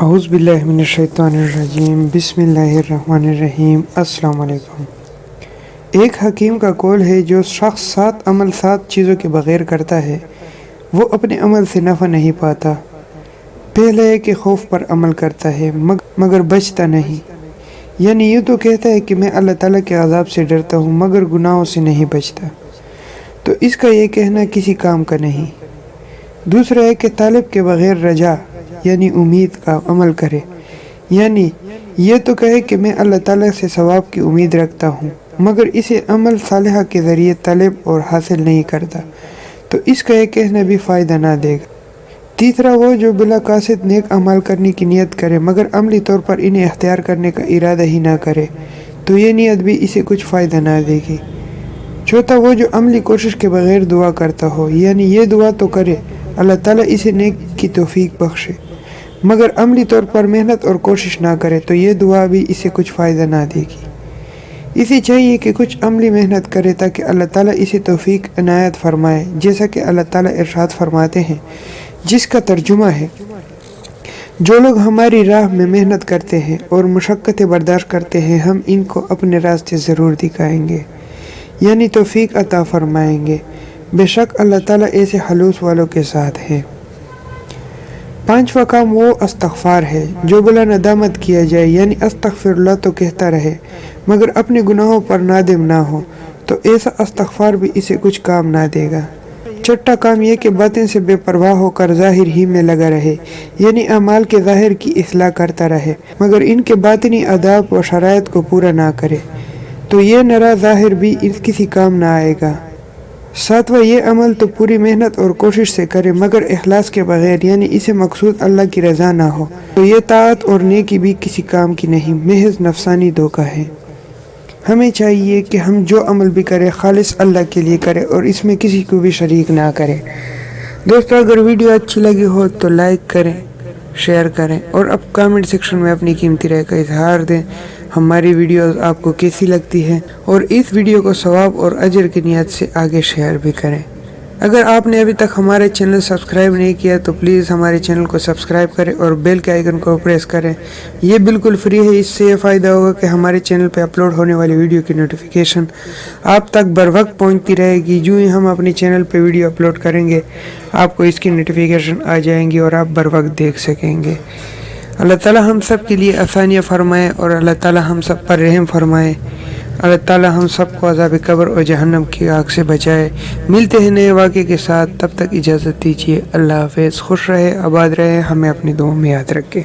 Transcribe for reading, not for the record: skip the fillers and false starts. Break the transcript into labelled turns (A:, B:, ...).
A: اعوذ باللہ من الشیطان الرجیم، بسم اللہ الرحمن الرحیم۔ السلام علیکم۔ ایک حکیم کا قول ہے، جو شخص 7 عمل 7 چیزوں کے بغیر کرتا ہے وہ اپنے عمل سے نفع نہیں پاتا۔ پہلا ہے کہ خوف پر عمل کرتا ہے مگر بچتا نہیں، یعنی یہ تو کہتا ہے کہ میں اللہ تعالیٰ کے عذاب سے ڈرتا ہوں مگر گناہوں سے نہیں بچتا، تو اس کا یہ کہنا کسی کام کا نہیں۔ دوسرا ہے کہ طالب کے بغیر رجا یعنی امید کا عمل کرے، یعنی یہ تو کہے کہ میں اللہ تعالیٰ سے ثواب کی امید رکھتا ہوں مگر اسے عمل صالحہ کے ذریعے طلب اور حاصل نہیں کرتا، تو اس کا یہ کہنا بھی فائدہ نہ دے گا۔ تیسرا وہ جو بلا قاصد نیک اعمال کرنے کی نیت کرے مگر عملی طور پر انہیں اختیار کرنے کا ارادہ ہی نہ کرے، تو یہ نیت بھی اسے کچھ فائدہ نہ دے گی۔ چوتھا وہ جو عملی کوشش کے بغیر دعا کرتا ہو، یعنی یہ دعا تو کرے اللہ تعالیٰ اسے نیک کی توفیق بخشے مگر عملی طور پر محنت اور کوشش نہ کرے، تو یہ دعا بھی اسے کچھ فائدہ نہ دے گی۔ اسے چاہیے کہ کچھ عملی محنت کرے تاکہ اللہ تعالیٰ اسے توفیق عنایت فرمائے، جیسا کہ اللہ تعالیٰ ارشاد فرماتے ہیں، جس کا ترجمہ ہے، جو لوگ ہماری راہ میں محنت کرتے ہیں اور مشقتیں برداشت کرتے ہیں، ہم ان کو اپنے راستے ضرور دکھائیں گے، یعنی توفیق عطا فرمائیں گے۔ بے شک اللہ تعالیٰ ایسے خلوص والوں کے ساتھ ہے۔ پانچواں کام وہ استغفار ہے جو بلا ندامت کیا جائے، یعنی استغفر اللہ تو کہتا رہے مگر اپنے گناہوں پر نادم نہ ہو، تو ایسا استغفار بھی اسے کچھ کام نہ دے گا۔ چھٹا کام یہ کہ باطن سے بے پرواہ ہو کر ظاہر ہی میں لگا رہے، یعنی اعمال کے ظاہر کی اصلاح کرتا رہے مگر ان کے باطنی آداب و شرائط کو پورا نہ کرے، تو یہ نرا ظاہر بھی کسی کام نہ آئے گا۔ ساتواں یہ عمل تو پوری محنت اور کوشش سے کرے مگر اخلاص کے بغیر، یعنی اسے مقصود اللہ کی رضا نہ ہو، تو یہ طاعت اور نیکی بھی کسی کام کی نہیں، محض نفسانی دھوکہ ہے۔ ہمیں چاہیے کہ ہم جو عمل بھی کریں خالص اللہ کے لیے کریں اور اس میں کسی کو بھی شریک نہ کریں۔ دوستو، اگر ویڈیو اچھی لگی ہو تو لائک کریں، شیئر کریں اور اب کامنٹ سیکشن میں اپنی قیمتی رائے کا اظہار دیں۔ ہماری ویڈیوز آپ کو کیسی لگتی ہے اور اس ویڈیو کو ثواب اور اجر کی نیت سے آگے شیئر بھی کریں۔ اگر آپ نے ابھی تک ہمارے چینل سبسکرائب نہیں کیا تو پلیز ہمارے چینل کو سبسکرائب کریں اور بیل کے آئیکن کو پریس کریں۔ یہ بالکل فری ہے، اس سے یہ فائدہ ہوگا کہ ہمارے چینل پہ اپلوڈ ہونے والی ویڈیو کی نوٹیفیکیشن آپ تک بر وقت پہنچتی رہے گی۔ جو ہی ہم اپنے چینل پہ ویڈیو اپلوڈ کریں گے آپ کو اس کی نوٹیفیکیشن آ جائیں گی اور آپ بر وقت دیکھ سکیں گے۔ اللہ تعالیٰ ہم سب کے لیے آسانیاں فرمائے اور اللہ تعالیٰ ہم سب پر رحم فرمائے۔ اللہ تعالیٰ ہم سب کو عذاب قبر اور جہنم کی آگ سے بچائے۔ ملتے ہیں نئے واقعے کے ساتھ، تب تک اجازت دیجیے۔ اللہ حافظ، خوش رہے، آباد رہے، ہمیں اپنی دعاؤں میں یاد رکھے۔